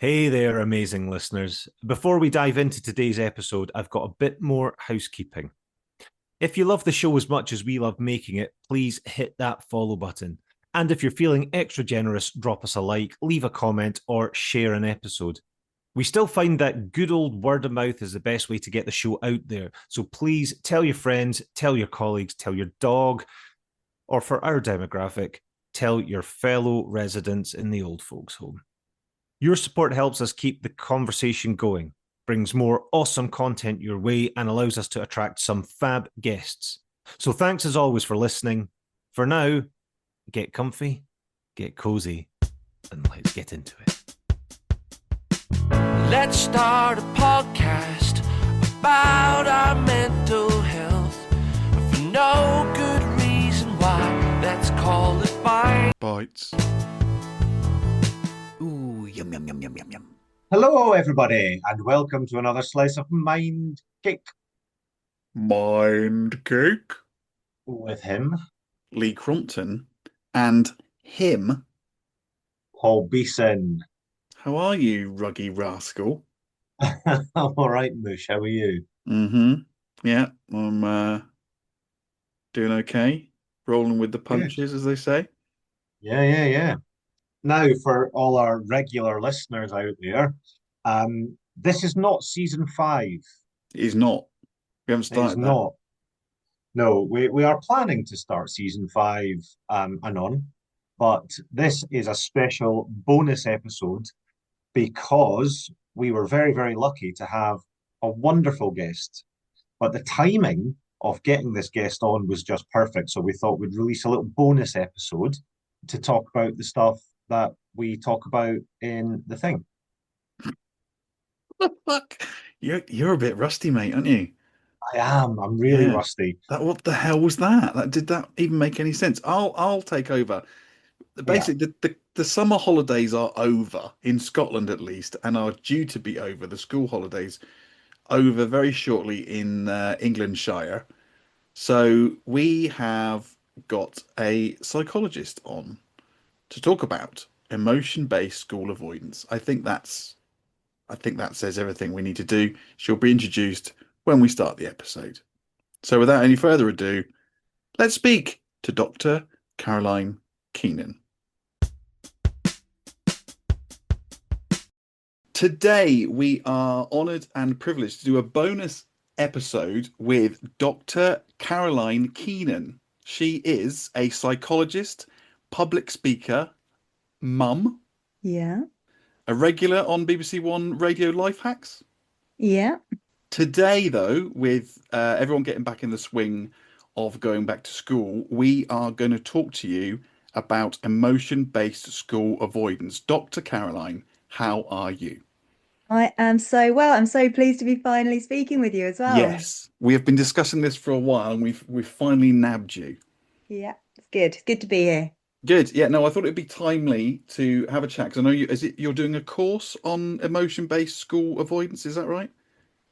Hey there, amazing listeners. Before we dive into today's episode, I've got a bit more housekeeping. If you love the show as much as we love making it, please hit that follow button. And if you're feeling extra generous, drop us a like, leave a comment, or share an episode. We still find that good old word of mouth is the best way to get the show out there. So please tell your friends, tell your colleagues, tell your dog, or for our demographic, tell your fellow residents in the old folks' home. Your support helps us keep the conversation going, brings more awesome content your way, and allows us to attract some fab guests. So thanks as always for listening. For now, get comfy, get cozy, and let's get into it. Let's start a podcast about our mental health for no good reason why. Let's call it Bites. Ooh, yum, yum, yum, yum, yum, yum. Hello, everybody, and welcome to another slice of mind cake Mind cake. with him, Lee Crompton and him. Paul Beeson. How are you, ruggy rascal? I'm all right, Moosh. How are you? Yeah, I'm doing okay. Rolling with the punches, as they say. Yeah. Now, for all our regular listeners out there, this is not season 5. It is not. We haven't It is started that. not. No, we are planning to start season 5 anon, but this is a special bonus episode because we were very, very lucky to have a wonderful guest. But the timing of getting this guest on was just perfect. So we thought we'd release a little bonus episode to talk about the stuff that we talk about in the thing. Fuck. You're a bit rusty, mate, aren't you? I am. I'm really Yeah. rusty. What the hell was that? Did that even make any sense? I'll take over. Basically, the summer holidays are over in Scotland at least, and are due to be over. The school holidays over very shortly in Englandshire. So we have got a psychologist on to talk about emotion-based school avoidance. I think that says everything we need to do. She'll be introduced when we start the episode. So without any further ado, let's speak to Dr. Carolyne Keenan. Today, we are honoured and privileged to do a bonus episode with Dr. Carolyne Keenan. She is a psychologist, public speaker, mum, Yeah. a regular on BBC One Radio Life Hacks. Yeah. Today, though, with everyone getting back in the swing of going back to school, we are going to talk to you about emotion-based school avoidance. Dr. Carolyne, how are you? I am so well. I'm so pleased to be finally speaking with you as well. Yes, we have been discussing this for a while, and we've finally nabbed you. Yeah, it's good. It's good to be here. Good. Yeah, no, I thought it'd be timely to have a chat because I know you're doing a course on emotion-based school avoidance, is that right?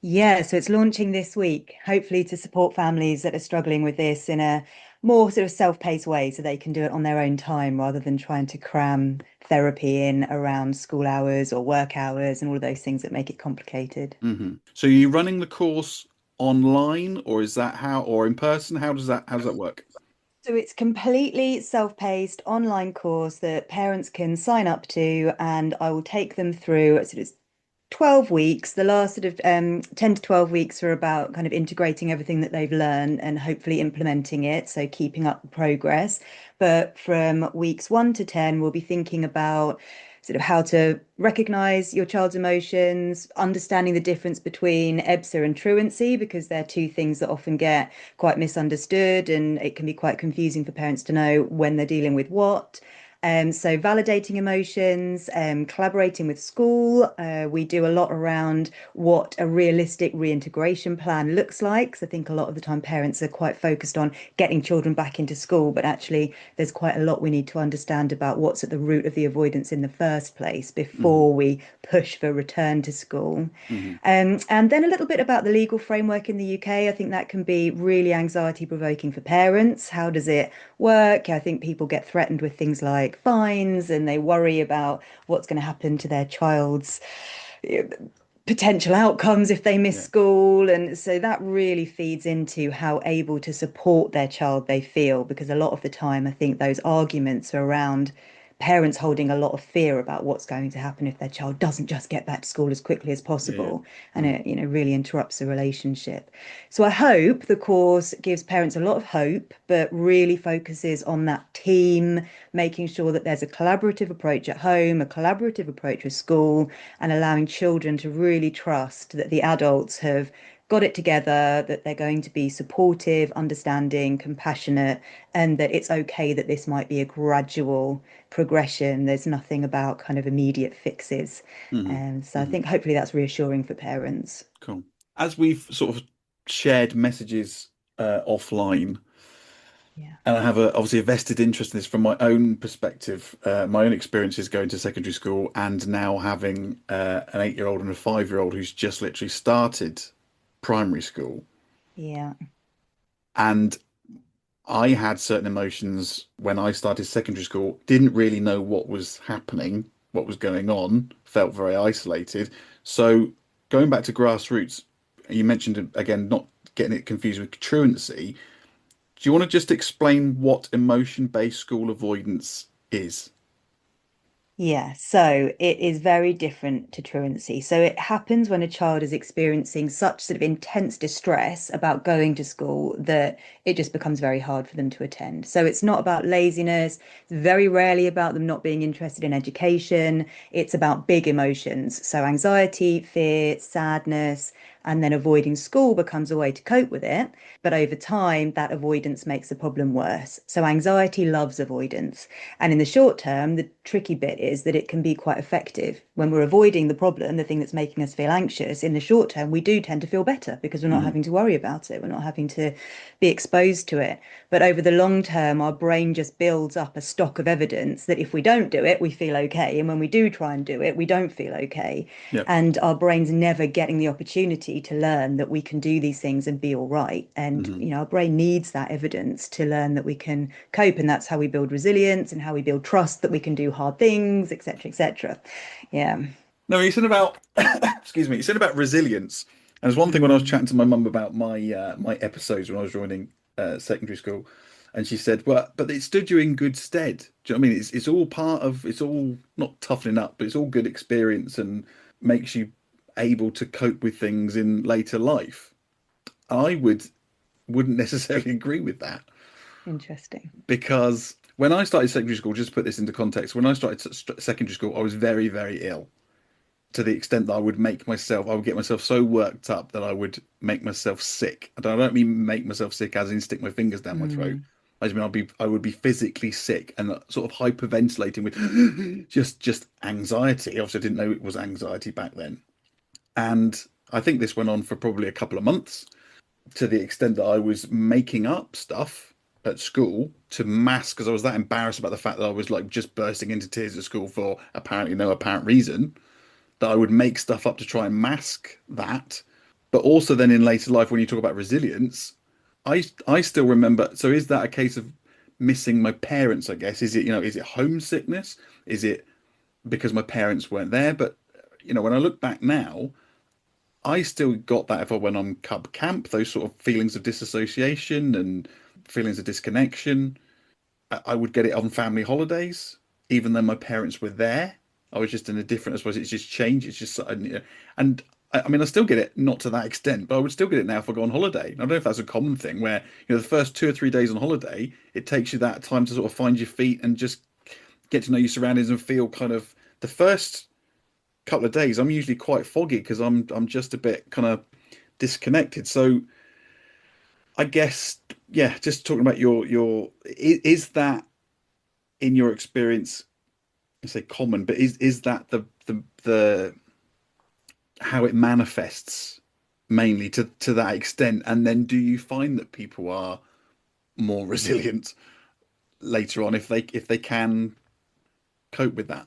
Yeah, so it's launching this week, hopefully to support families that are struggling with this in a more sort of self-paced way so they can do it on their own time rather than trying to cram therapy in around school hours or work hours and all of those things that make it complicated. So are you running the course online or or in person? How does that work? So it's completely self-paced online course that parents can sign up to, and I will take them through sort of 12 weeks. The last sort of 10 to 12 weeks are about kind of integrating everything that they've learned and hopefully implementing it, so keeping up the progress. But from weeks 1 to 10, we'll be thinking about sort of how to recognize your child's emotions, understanding the difference between EBSA and truancy, because they're two things that often get quite misunderstood and it can be quite confusing for parents to know when they're dealing with what. So validating emotions, collaborating with school. We do a lot around what a realistic reintegration plan looks like. So I think a lot of the time parents are quite focused on getting children back into school, but actually there's quite a lot we need to understand about what's at the root of the avoidance in the first place before we push for return to school. And then a little bit about the legal framework in the UK. I think that can be really anxiety provoking for parents. How does it work? I think people get threatened with things like catastrophic fines, and they worry about what's going to happen to their child's potential outcomes if they miss school. And so that really feeds into how able to support their child they feel, because a lot of the time I think those arguments are around parents holding a lot of fear about what's going to happen if their child doesn't just get back to school as quickly as possible. And it, really interrupts the relationship. So I hope the course gives parents a lot of hope, but really focuses on that team, making sure that there's a collaborative approach at home, a collaborative approach with school, and allowing children to really trust that the adults have got it together, that they're going to be supportive, understanding, compassionate, and that it's okay that this might be a gradual progression. There's nothing about kind of immediate fixes. And so I think hopefully that's reassuring for parents. Cool. As we've sort of shared messages offline, and I have obviously a vested interest in this from my own perspective, my own experiences going to secondary school, and now having an 8-year-old and a 5-year-old who's just literally started primary school. Yeah. And I had certain emotions when I started secondary school, didn't really know what was happening, what was going on, felt very isolated. So going back to grassroots, you mentioned again, not getting it confused with truancy. Do you want to just explain what emotion-based school avoidance is? Yeah, so it is very different to truancy. So it happens when a child is experiencing such sort of intense distress about going to school that it just becomes very hard for them to attend. So it's not about laziness. It's very rarely about them not being interested in education. It's about big emotions. So anxiety, fear, sadness, and then avoiding school becomes a way to cope with it. But over time, that avoidance makes the problem worse. So anxiety loves avoidance. And in the short term, the tricky bit is that it can be quite effective. When we're avoiding the problem, the thing that's making us feel anxious, in the short term, we do tend to feel better because we're not having to worry about it. We're not having to be exposed to it. But over the long term, our brain just builds up a stock of evidence that if we don't do it, we feel okay. And when we do try and do it, we don't feel okay. Yeah. And our brain's never getting the opportunity to learn that we can do these things and be all right. And, our brain needs that evidence to learn that we can cope. And that's how we build resilience and how we build trust that we can do hard things, etc., etc. Yeah. No, you said about, excuse me, you said about resilience. And there's one thing when I was chatting to my mum about my my episodes when I was joining secondary school, and she said, "Well, but it stood you in good stead." Do you know what I mean? It's all part of, it's all not toughening up, but it's all good experience and makes you able to cope with things in later life. I wouldn't necessarily agree with that, Interesting. because when I started secondary school, just to put this into context, when I started secondary school, I was very, very ill, to the extent that I would get myself so worked up that I would make myself sick. And I don't mean make myself sick as in stick my fingers down my throat. I just mean I would be physically sick and sort of hyperventilating with just anxiety. Obviously, I didn't know it was anxiety back then. And I think this went on for probably a couple of months, to the extent that I was making up stuff at school to mask, because I was that embarrassed about the fact that I was like just bursting into tears at school for apparently no apparent reason, that I would make stuff up to try and mask that. But also then in later life, when you talk about resilience, I still remember. So is that a case of missing my parents, I guess? Is it, is it homesickness? Is it because my parents weren't there? But, when I look back now, I still got that if I went on cub camp, those sort of feelings of disassociation and feelings of disconnection. I would get it on family holidays, even though my parents were there. I was just in a different, I suppose it's just changed. It's just, and I mean, I still get it, not to that extent, but I would still get it now if I go on holiday. I don't know if that's a common thing where, the first 2 or 3 days on holiday, it takes you that time to sort of find your feet and just get to know your surroundings and feel kind of the first couple of days. I'm usually quite foggy because I'm just a bit kind of disconnected. So I guess, yeah, just talking about is that in your experience, I say common, but is that the how it manifests mainly to that extent? And then do you find that people are more resilient later on if they can cope with that?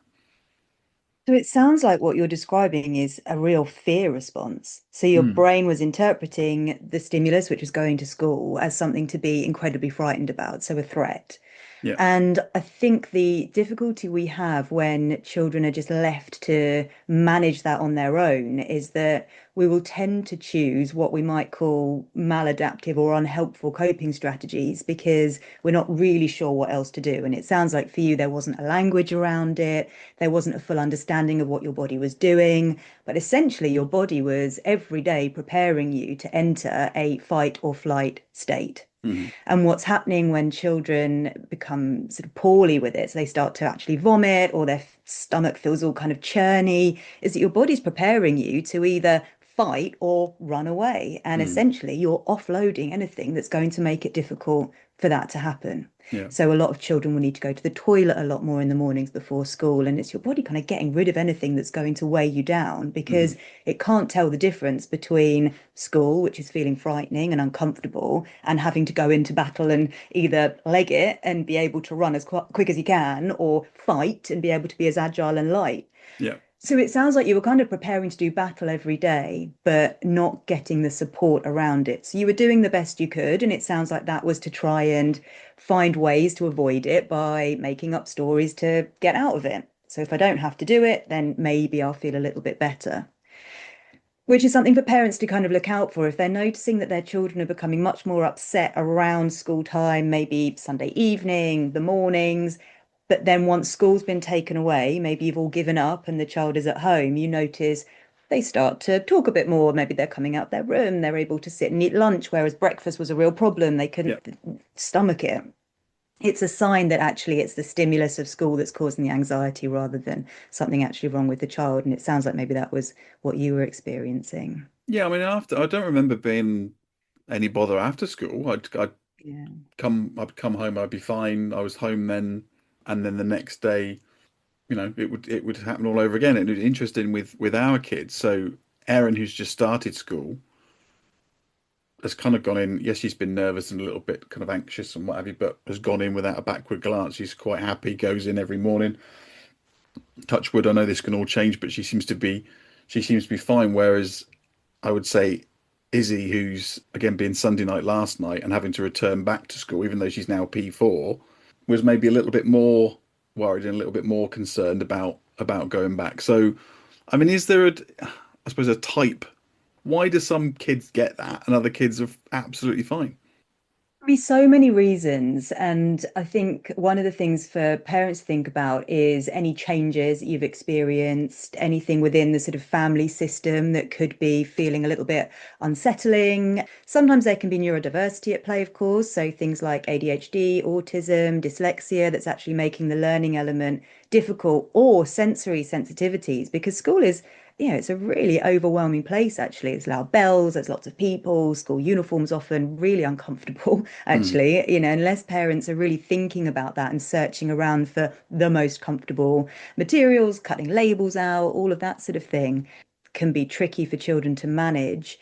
So it sounds like what you're describing is a real fear response. So your brain was interpreting the stimulus, which was going to school, as something to be incredibly frightened about, so a threat. Yeah. And I think the difficulty we have when children are just left to manage that on their own is that we will tend to choose what we might call maladaptive or unhelpful coping strategies because we're not really sure what else to do. And it sounds like for you, there wasn't a language around it, there wasn't a full understanding of what your body was doing, but essentially your body was every day preparing you to enter a fight or flight state. Mm-hmm. And what's happening when children become sort of poorly with it, so they start to actually vomit or their stomach feels all kind of churny, is that your body's preparing you to either fight or run away. And essentially, you're offloading anything that's going to make it difficult for that to happen. Yeah. So a lot of children will need to go to the toilet a lot more in the mornings before school, and it's your body kind of getting rid of anything that's going to weigh you down because it can't tell the difference between school, which is feeling frightening and uncomfortable, and having to go into battle and either leg it and be able to run as quick as you can, or fight and be able to be as agile and light. Yeah. So it sounds like you were kind of preparing to do battle every day, but not getting the support around it. So you were doing the best you could, and it sounds like that was to try and find ways to avoid it by making up stories to get out of it. So if I don't have to do it, then maybe I'll feel a little bit better. Which is something for parents to kind of look out for if they're noticing that their children are becoming much more upset around school time, maybe Sunday evening, the mornings. But then once school's been taken away, maybe you've all given up and the child is at home, you notice they start to talk a bit more. Maybe they're coming out their room, they're able to sit and eat lunch, whereas breakfast was a real problem. They couldn't stomach it. It's a sign that actually it's the stimulus of school that's causing the anxiety rather than something actually wrong with the child. And it sounds like maybe that was what you were experiencing. Yeah, I mean, I don't remember being any bother after school. Yeah. I'd come home, I'd be fine. I was home then, and then the next day, it would happen all over again. And it was interesting with our kids. So Erin, who's just started school, has kind of gone in. Yes, she's been nervous and a little bit kind of anxious and what have you, but has gone in without a backward glance. She's quite happy, goes in every morning. Touch wood, I know this can all change, but she seems to be fine. Whereas I would say Izzy, who's again being Sunday night last night and having to return back to school, even though she's now P4, was maybe a little bit more worried and a little bit more concerned about going back. So, I mean, is there I suppose a type? Why do some kids get that and other kids are absolutely fine? Be so many reasons. And I think one of the things for parents to think about is any changes you've experienced, anything within the sort of family system that could be feeling a little bit unsettling. Sometimes there can be neurodiversity at play, of course. So things like ADHD, autism, dyslexia, that's actually making the learning element difficult, or sensory sensitivities, because school is it's a really overwhelming place, actually. It's loud bells, there's lots of people, school uniforms often really uncomfortable, actually, unless parents are really thinking about that and searching around for the most comfortable materials, cutting labels out, all of that sort of thing can be tricky for children to manage.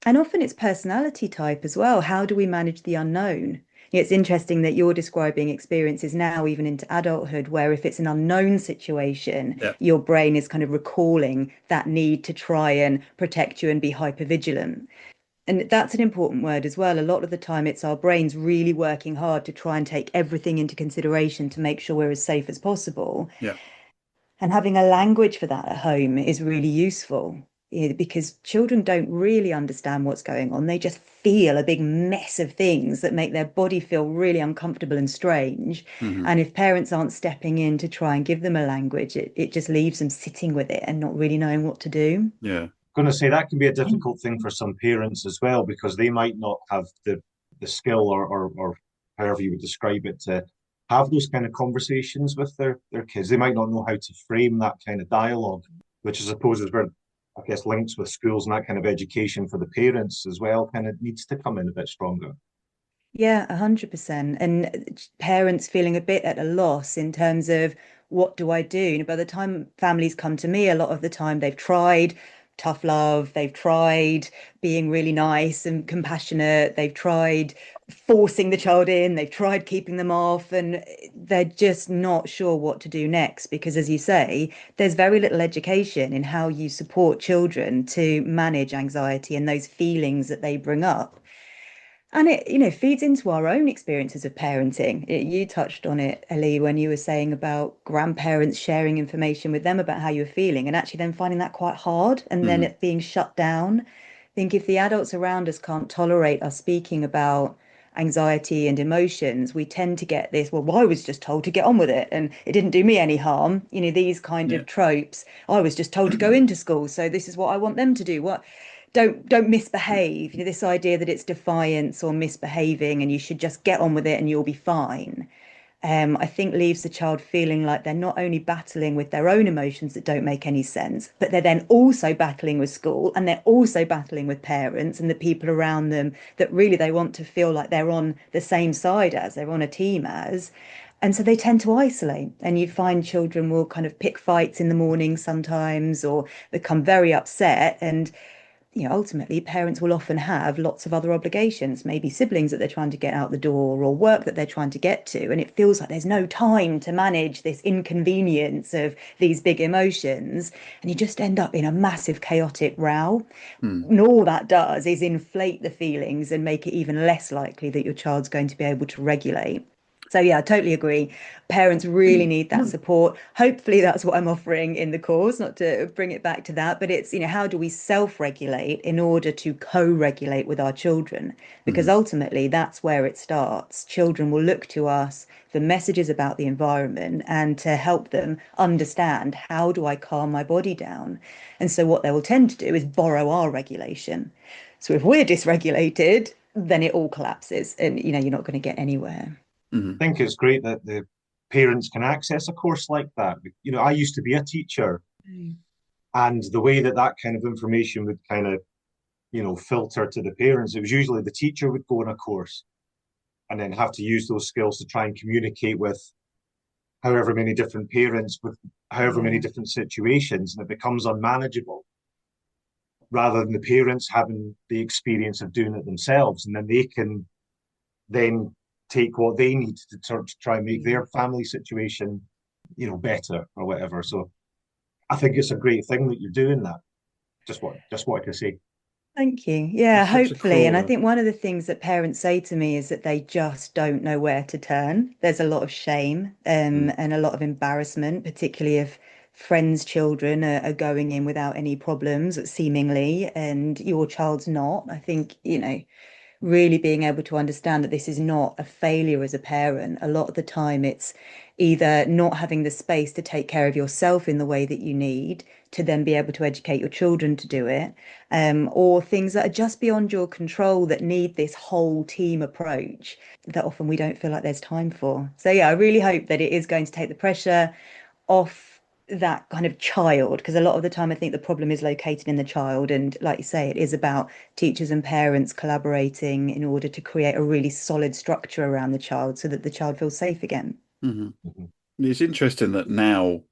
And often it's personality type as well. How do we manage the unknown? It's interesting that you're describing experiences now, even into adulthood, where if it's an unknown situation, Yeah. your brain is kind of recalling that need to try and protect you and be hypervigilant. And that's an important word as well. A lot of the time, it's our brains really working hard to try and take everything into consideration to make sure we're as safe as possible. Yeah. And having a language for that at home is really useful because children don't really understand what's going on. They just feel a big mess of things that make their body feel really uncomfortable and strange. And if parents aren't stepping in to try and give them a language, it just leaves them sitting with it and not really knowing what to do. Yeah. Going to say that can be a difficult thing for some parents as well, because they might not have the skill or however you would describe it to have those kind of conversations with their kids. They might not know how to frame that kind of dialogue, which I suppose is where I guess links with schools and that kind of education for the parents as well kind of needs to come in a bit stronger. Yeah, 100%. And parents feeling a bit at a loss in terms of what do I do? By the time families come to me, a lot of the time they've tried tough love, they've tried being really nice and compassionate, they've tried forcing the child in, they've tried keeping them off, and they're just not sure what to do next because, as you say, there's very little education in how you support children to manage anxiety and those feelings that they bring up. And it, feeds into our own experiences of parenting. You touched on it, Ellie, when you were saying about grandparents sharing information with them about how you were feeling and actually then finding that quite hard and then Mm. it being shut down. I think if the adults around us can't tolerate us speaking about anxiety and emotions, we tend to get this, well, I was just told to get on with it and it didn't do me any harm. These kind Yeah. of tropes. I was just told to go into school, so this is what I want them to do. What don't misbehave. This idea that it's defiance or misbehaving and you should just get on with it and you'll be fine. I think leaves the child feeling like they're not only battling with their own emotions that don't make any sense, but they're then also battling with school and they're also battling with parents and the people around them that really they want to feel like they're on the same side as, they're on a team as. And so they tend to isolate, and you find children will kind of pick fights in the morning sometimes or become very upset. And ultimately, parents will often have lots of other obligations, maybe siblings that they're trying to get out the door or work that they're trying to get to. And it feels like there's no time to manage this inconvenience of these big emotions. And you just end up in a massive chaotic row. Mm. And all that does is inflate the feelings and make it even less likely that your child's going to be able to regulate. So yeah, I totally agree. Parents really need that support. Hopefully that's what I'm offering in the course, not to bring it back to that, but it's, how do we self-regulate in order to co-regulate with our children? Because ultimately that's where it starts. Children will look to us for messages about the environment and to help them understand, how do I calm my body down? And so what they will tend to do is borrow our regulation. So if we're dysregulated, then it all collapses and you're not going to get anywhere. Mm. I think it's great that the parents can access a course like that. I used to be a teacher, and the way that that kind of information would kind of, filter to the parents, it was usually the teacher would go on a course and then have to use those skills to try and communicate with however many different parents with however many Yeah. different situations, and it becomes unmanageable rather than the parents having the experience of doing it themselves, and then they can then take what they need to try and make their family situation, better or whatever. So I think it's a great thing that you're doing that. Just wanted to say. Thank you. Yeah, That's such a hopefully. And I core. think one of the things that parents say to me is that they just don't know where to turn. There's a lot of shame and a lot of embarrassment, particularly if friends' children are going in without any problems, seemingly, and your child's not. I think, really being able to understand that this is not a failure as a parent. A lot of the time, it's either not having the space to take care of yourself in the way that you need to then be able to educate your children to do it, or things that are just beyond your control that need this whole team approach that often we don't feel like there's time for. So, yeah, I really hope that it is going to take the pressure off that kind of child, because a lot of the time I think the problem is located in the child. And like you say, it is about teachers and parents collaborating in order to create a really solid structure around the child so that the child feels safe again. Mm-hmm. Mhm. It's interesting that now,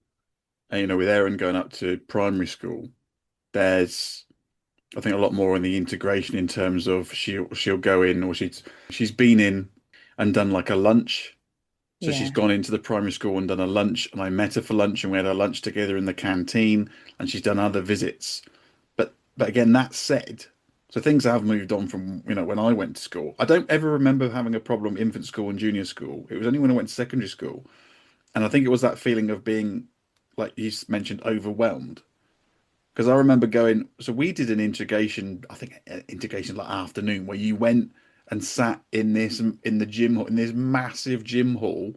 with Erin going up to primary school, there's, I think, a lot more in the integration in terms of she'll go in, or she's been in and done like a lunch. So she's Yeah. gone into the primary school and done a lunch, and I met her for lunch, and we had our lunch together in the canteen, and she's done other visits. But again, that said, so things have moved on from, when I went to school. I don't ever remember having a problem infant school and junior school. It was only when I went to secondary school. And I think it was that feeling of being, like you mentioned, overwhelmed. Because I remember going, so we did an integration, I think integration like afternoon, where you went and sat in the gym hall, in this massive gym hall,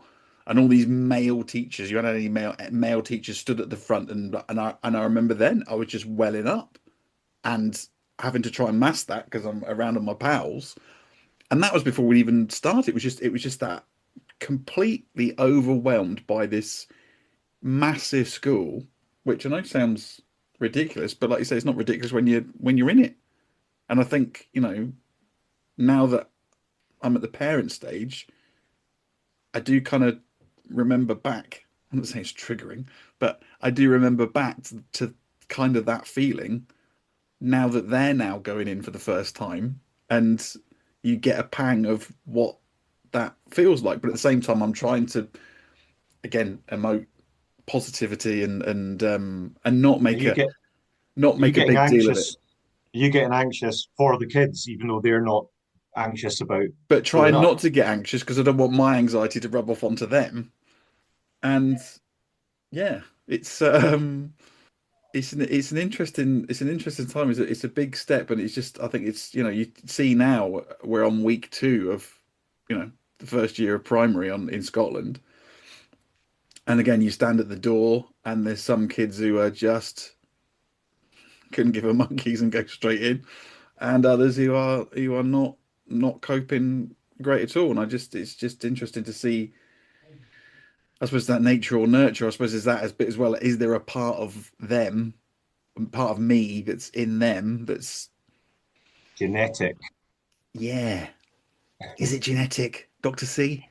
and all these male teachers. You had any male teachers stood at the front, and I remember then I was just welling up and having to try and mask that because I'm around with my pals. And that was before we even started. It was just that completely overwhelmed by this massive school, which I know sounds ridiculous, but like you say, it's not ridiculous when you're in it. And I think, now that I'm at the parent stage, I do kind of remember back. I'm not saying it's triggering, but I do remember back to kind of that feeling now that they're now going in for the first time, and you get a pang of what that feels like. But at the same time, I'm trying to again emote positivity and not Are make you a get not are you make a getting big deal of it. anxious? Are you getting anxious for the kids, even though they're not anxious about but try growing up. not to get anxious because I don't want my anxiety to rub off onto them. And yeah, it's an interesting time. It's a big step, and it's just I think it's you see now we're on week 2 of the first year of primary on in Scotland, and again you stand at the door and there's some kids who are just couldn't give a monkeys and go straight in, and others who are not coping great at all. And it's just interesting to see. I suppose that nature or nurture. I suppose is that as bit as well. Is there a part of them, part of me that's in them that's Genetic. yeah. Is it genetic, Dr. C?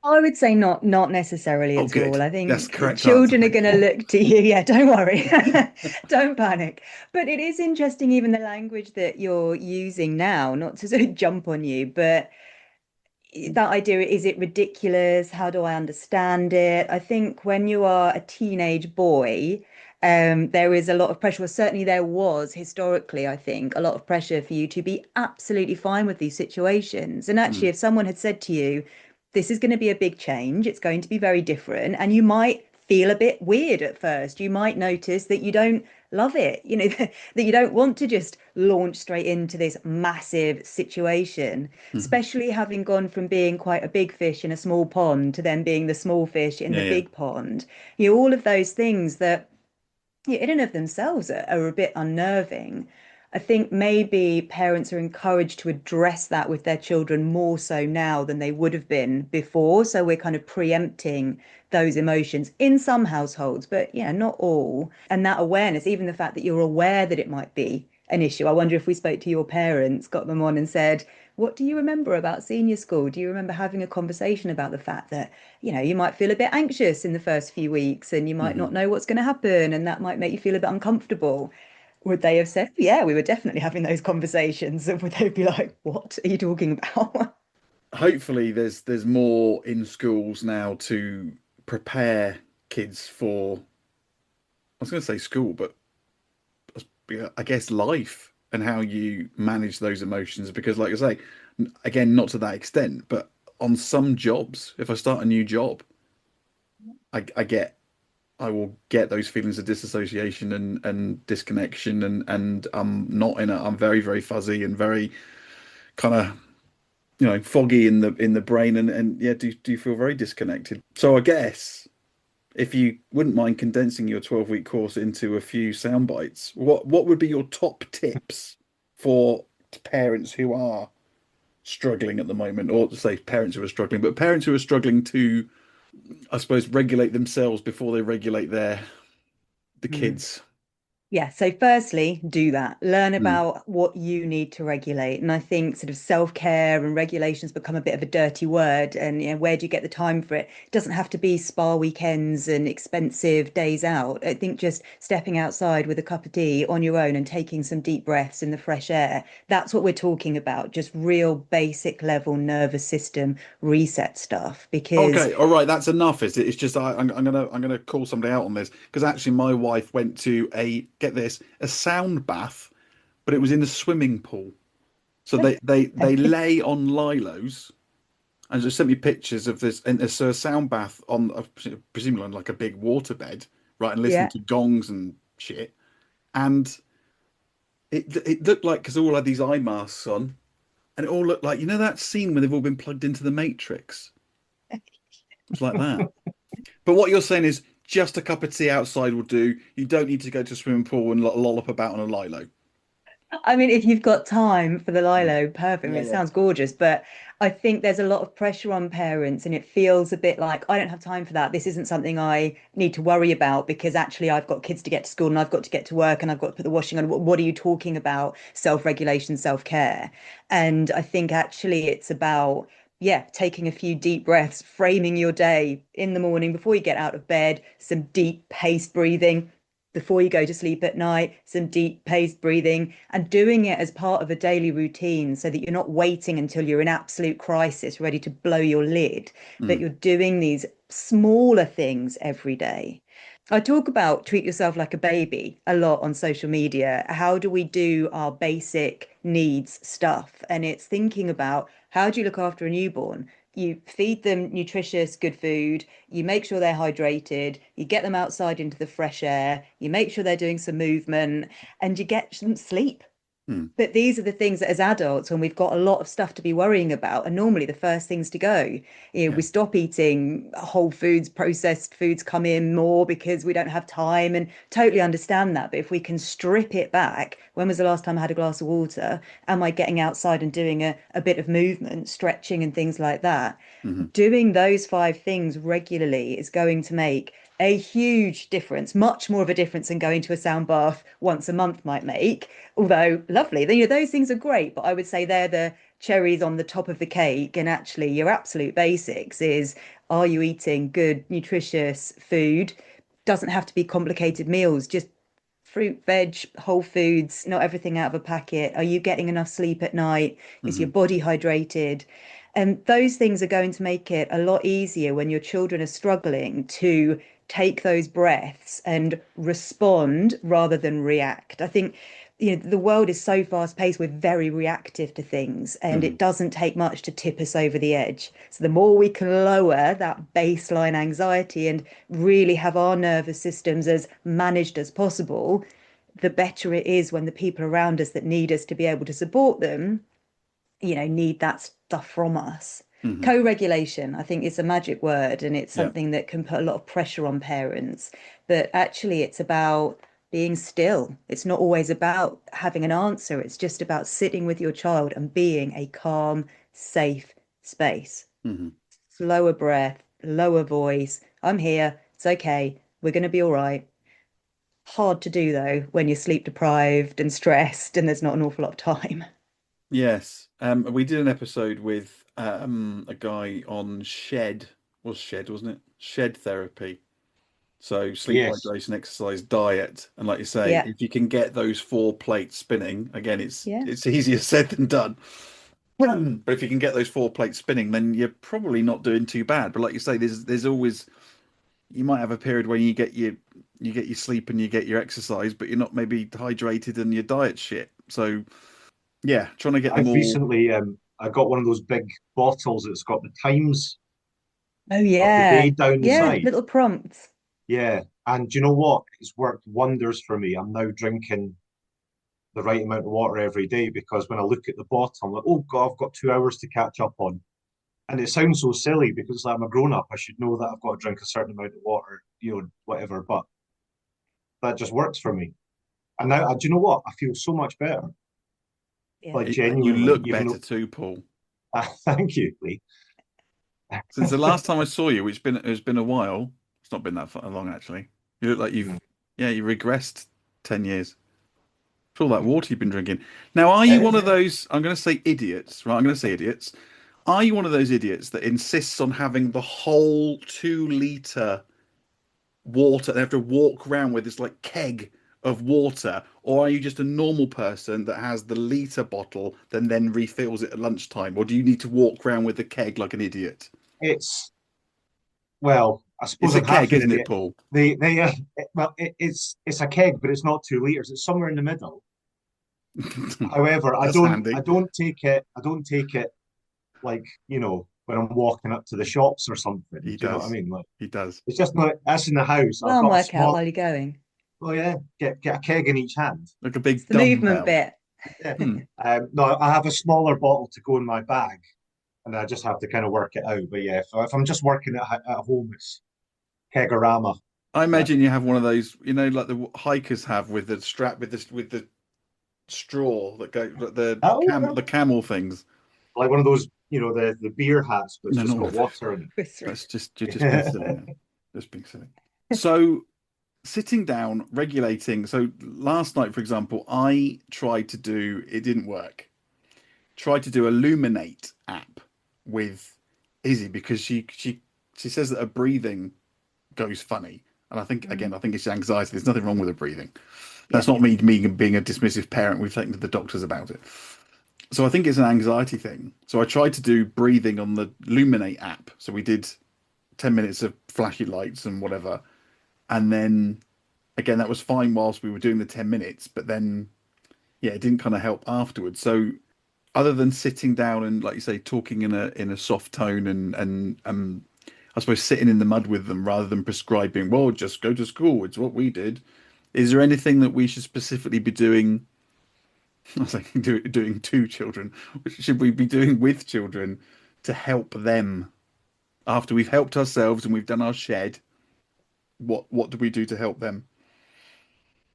I would say not necessarily Oh, at all. good. I That's the think correct answer. children are Thank going to you. look to you. Yeah, don't worry. Don't panic. But it is interesting, even the language that you're using now, not to sort of jump on you, but that idea, is it ridiculous? How do I understand it? I think when you are a teenage boy, there is a lot of pressure. Well, certainly there was historically, I think, a lot of pressure for you to be absolutely fine with these situations. And actually, Mm, if someone had said to you, this is going to be a big change, it's going to be very different, and you might feel a bit weird at first. You might notice that you don't love it, that you don't want to just launch straight into this massive situation, mhm. especially having gone from being quite a big fish in a small pond to then being the small fish in Yeah, the yeah. big pond. All of those things that in and of themselves are a bit unnerving. I think maybe parents are encouraged to address that with their children more so now than they would have been before. So we're kind of preempting those emotions in some households, but yeah, not all. And that awareness, even the fact that you're aware that it might be an issue. I wonder if we spoke to your parents, got them on and said, what do you remember about senior school? Do you remember having a conversation about the fact that, you might feel a bit anxious in the first few weeks and you might not Mhm. know what's going to happen and that might make you feel a bit uncomfortable? Would they have said, yeah, we were definitely having those conversations? And would they be like, what are you talking about? Hopefully, there's more in schools now to prepare kids for. I was going to say school, but yeah, I guess life and how you manage those emotions. Because, like I say, again, not to that extent, but on some jobs, if I start a new job, I will get those feelings of disassociation and disconnection and I'm very, very fuzzy and very kind of foggy in the brain and yeah, do feel very disconnected. So I guess if you wouldn't mind condensing your 12-week course into a few sound bites, what would be your top tips for parents who are struggling at the moment, or to say parents who are struggling, but parents who are struggling to, I suppose, regulate themselves before they regulate the Mm. kids. Yeah, so firstly, do that. Learn Mm, about what you need to regulate. And I think sort of self-care and regulations become a bit of a dirty word. And where do you get the time for it? It doesn't have to be spa weekends and expensive days out. I think just stepping outside with a cup of tea on your own and taking some deep breaths in the fresh air, that's what we're talking about. Just real basic level nervous system reset stuff. Because Okay, all right, that's enough. Is it? It's just I'm gonna call somebody out on this because actually my wife went to get this, a sound bath, but it was in a swimming pool. So they lay on lilos and just sent me pictures of this, and it's a sound bath on presumably on like a big waterbed, right, and listening yeah. to gongs and shit. And it looked like because all had these eye masks on, and it all looked like that scene when they've all been plugged into the Matrix. It's like that. But what you're saying is just a cup of tea outside will do. You don't need to go to a swimming pool and loll up about on a lilo. I mean, if you've got time for the Mm. Lilo, perfect. I mean, Yeah, it yeah. sounds gorgeous, but I think there's a lot of pressure on parents, and it feels a bit like I don't have time for that. This isn't something I need to worry about because actually I've got kids to get to school and I've got to get to work and I've got to put the washing on. What are you talking about? Self-regulation, self-care. And I think actually it's about, yeah, taking a few deep breaths, framing your day in the morning before you get out of bed, some deep paced breathing before you go to sleep at night, some deep paced breathing, and doing it as part of a daily routine so that you're not waiting until you're in absolute crisis, ready to blow your lid, that Mm. you're doing these smaller things every day. I talk about treat yourself like a baby a lot on social media. How do we do our basic needs stuff? And it's thinking about how do you look after a newborn? You feed them nutritious, good food. You make sure they're hydrated. You get them outside into the fresh air. You make sure they're doing some movement and you get some sleep. Hmm. But these are the things that as adults, when we've got a lot of stuff to be worrying about, are normally the first things to go. Yeah. We stop eating whole foods, processed foods come in more because we don't have time and totally understand that. But if we can strip it back, when was the last time I had a glass of water? Am I getting outside and doing a bit of movement, stretching and things like that? Hmm. Doing those 5 things regularly is going to make a huge difference, much more of a difference than going to a sound bath once a month might make. Although lovely, those things are great, but I would say they're the cherries on the top of the cake. And actually, your absolute basics is, are you eating good, nutritious food? Doesn't have to be complicated meals, just fruit, veg, whole foods, not everything out of a packet. Are you getting enough sleep at night? Is Hmm. your body hydrated? And those things are going to make it a lot easier when your children are struggling to take those breaths and respond rather than react. I think the world is so fast paced, we're very reactive to things, and Hmm. it doesn't take much to tip us over the edge. So the more we can lower that baseline anxiety and really have our nervous systems as managed as possible, the better it is when the people around us that need us to be able to support them, need that stuff from us. Hmm. Co-regulation, I think, is a magic word, and it's Yeah. something that can put a lot of pressure on parents. But actually, it's about being still. It's not always about having an answer. It's just about sitting with your child and being a calm, safe space. Hmm. Slower breath, lower voice. I'm here. It's okay. We're going to be all right. Hard to do though when you're sleep deprived and stressed and there's not an awful lot of time. Yes. We did an episode with a guy on shed, wasn't it? Shed therapy. So sleep, Yes. hydration, exercise, diet, and like you say, Yeah. if you can get those 4 plates spinning, again, it's Yeah. it's easier said than done. But if you can get those 4 plates spinning, then you're probably not doing too bad. But like you say, there's always, you might have a period where you get your sleep and you get your exercise, but you're not maybe hydrated and your diet's shit. So yeah, trying to get them I've all. recently I got one of those big bottles that's got the times Oh of the day yeah. down the Yeah. side. Little prompts. Yeah. And do you know what? It's worked wonders for me. I'm now drinking the right amount of water every day because when I look at the bottle, I'm like, oh God, I've got 2 hours to catch up on. And it sounds so silly because like, I'm a grown up. I should know that I've got to drink a certain amount of water, whatever. But that just works for me. And now, do you know what? I feel so much better. Yeah. Like And you genuinely, look even better though, too, Paul. thank you, Lee. Since the last time I saw you, which it's been a while. It's not been that long actually. You look like Mm. you regressed 10 years for all that water you've been drinking. Now, are you It one is, of yeah. those? I'm going to say idiots, right? I'm going to say idiots. Are you one of those idiots that insists on having the whole 2 liter water? They have to walk around with this like keg of water, or are you just a normal person that has the liter bottle, then refills it at lunchtime, or do you need to walk around with the keg like an idiot? It's well, I It's suppose a I'm half keg, an isn't it, idiot. Paul? It's a keg, but it's not 2 liters. It's somewhere in the middle. However, That's handy. I don't take it like when I'm walking up to the shops or something. Do He you know what I does. mean? Like He does. it's just like that's in the house. I've Alarm got a workout small. while you're going. Oh yeah, get a keg in each hand. Like a It's big the movement dumbbell. bit. Yeah. Hmm. No, I have a smaller bottle to go in my bag, and I just have to kind of work it out. But yeah, if I'm just working at home, it's kegorama. I Yeah. imagine you have one of those, like the hikers have with the strap with the straw that go like Oh, yeah. the camel things. Like one of those, the beer hats, but it's No, just not one got of those. water in That's just you're just being silly it. now. Just being silly. So sitting down, regulating. So last night, for example, I tried to do it didn't work. Tried to do Illuminate app with Izzy because she says that her breathing goes funny. And I think again, I think it's anxiety. There's nothing wrong with her breathing. Yeah. That's not me being a dismissive parent. We've taken to the doctors about it. So I think it's an anxiety thing. So I tried to do breathing on the Luminate app. So we did 10 minutes of flashy lights and whatever. And then again, that was fine whilst we were doing the 10 minutes, but then yeah, it didn't kind of help afterwards. So other than sitting down and, like you say, talking in a soft tone and I suppose sitting in the mud with them rather than prescribing, well, just go to school. It's what we did. Is there anything that we should specifically be doing? I was like, doing to children. Should we be doing with children to help them after we've helped ourselves and we've done our shed? What do we do to help them?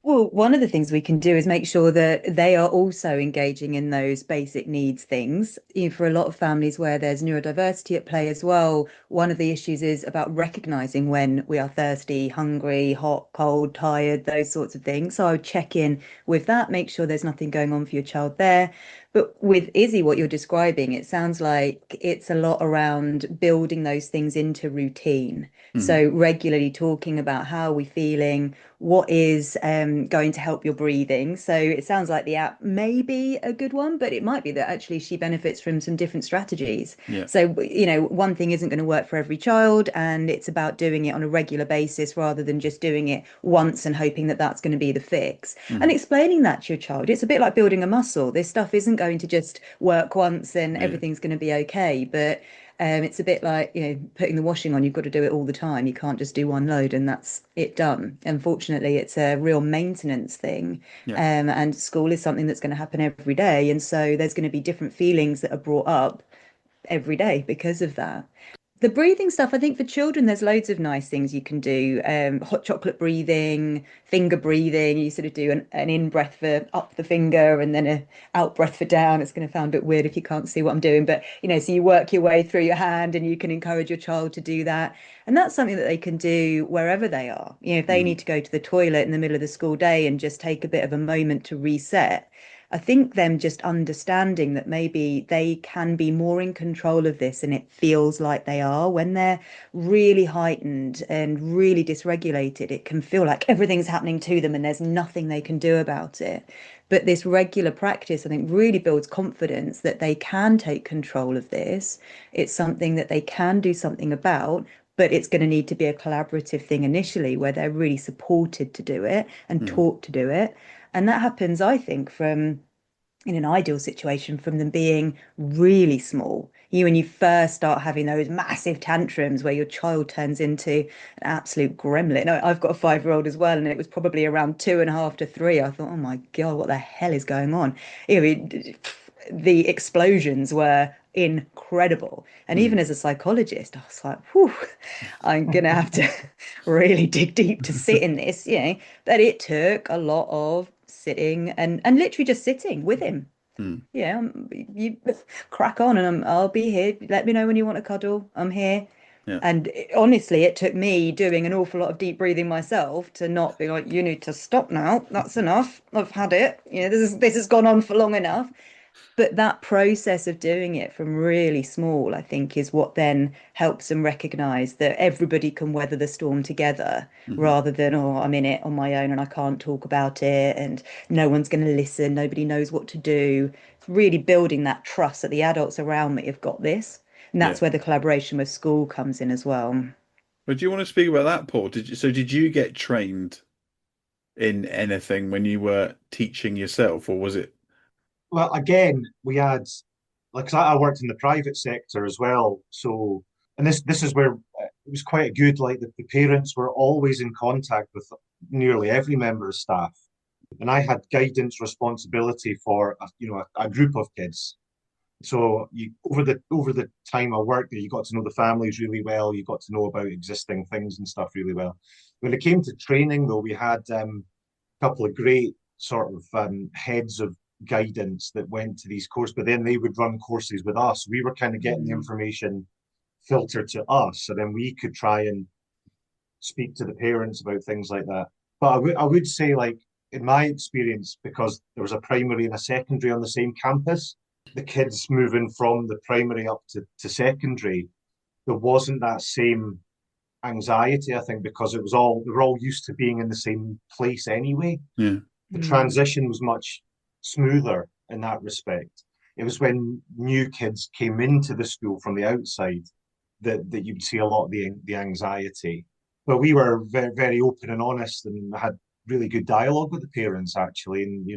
Well, one of the things we can do is make sure that they are also engaging in those basic needs things. For a lot of families where there's neurodiversity at play as well, one of the issues is about recognizing when we are thirsty, hungry, hot, cold, tired, those sorts of things. So I would check in with that, make sure there's nothing going on for your child there. But with Izzy, what you're describing, it sounds like it's a lot around building those things into routine. Mm, So regularly talking about how are we feeling, what is going to help your breathing. So it sounds like the app may be a good one, but it might be that actually she benefits from some different strategies. yeah. So, one thing isn't going to work for every child, and it's about doing it on a regular basis rather than just doing it once and hoping that that's going to be the fix. And Mm, explaining that to your child, it's a bit like building a muscle. This stuff isn't going to just work once and yeah. everything's going to be okay. But it's a bit like, putting the washing on. You've got to do it all the time. You can't just do one load and that's it done. Unfortunately, it's a real maintenance thing. Yeah. And school is something that's going to happen every day. And so there's going to be different feelings that are brought up every day because of that. The breathing stuff, I think for children, there's loads of nice things you can do. Hot chocolate breathing, finger breathing. You sort of do an in breath for up the finger and then a out breath for down. It's going to sound a bit weird if you can't see what I'm doing, but so you work your way through your hand and you can encourage your child to do that. And that's something that they can do wherever they are. If they Mm, need to go to the toilet in the middle of the school day and just take a bit of a moment to reset, I think them just understanding that maybe they can be more in control of this and it feels like they are when they're really heightened and really dysregulated. It can feel like everything's happening to them and there's nothing they can do about it. But this regular practice, I think, really builds confidence that they can take control of this. It's something that they can do something about, but it's going to need to be a collaborative thing initially where they're really supported to do it and mm, taught to do it. And that happens, I think, from in an ideal situation from them being really small. When you first start having those massive tantrums where your child turns into an absolute gremlin. I've got a 5-year-old as well, and it was probably around 2.5 to 3. I thought, oh my God, what the hell is going on? The explosions were incredible. And mm, even as a psychologist, I was like, whew, I'm gonna have to really dig deep to sit in this, But it took a lot of sitting and literally just sitting with him. mm. Yeah, you crack on and I'll be here. Let me know when you want to cuddle. I'm here. Yeah. And honestly, it took me doing an awful lot of deep breathing myself to not be like, you need to stop now. That's enough. I've had it. This has gone on for long enough. But that process of doing it from really small, I think, is what then helps them recognize that everybody can weather the storm together Mhm. rather than, oh, I'm in it on my own and I can't talk about it and no one's going to listen. Nobody knows what to do. It's really building that trust that the adults around me have got this. And Yeah. that's where the collaboration with school comes in as well. But do you want to speak about that, Paul? Did you get trained in anything when you were teaching yourself, or was it? Well, again, we had like 'cause I worked in the private sector as well, so and this is where it was quite good. Like the parents were always in contact with nearly every member of staff, and I had guidance responsibility for a group of kids. So you over the time I worked there, you got to know the families really well. You got to know about existing things and stuff really well. When it came to training, though, we had a couple of great sort of heads of guidance that went to these courses, but then they would run courses with us. We were kind of getting the Mm. information filtered to us, so then we could try and speak to the parents about things like that. But I would say, like in my experience, because there was a primary and a secondary on the same campus, the kids moving from the primary up to secondary, there wasn't that same anxiety, I think, because they were all used to being in the same place anyway. Yeah. The Mm. transition was much smoother in that respect. It was when new kids came into the school from the outside that you'd see a lot of the anxiety. Well, we were very, very open and honest and had really good dialogue with the parents actually, and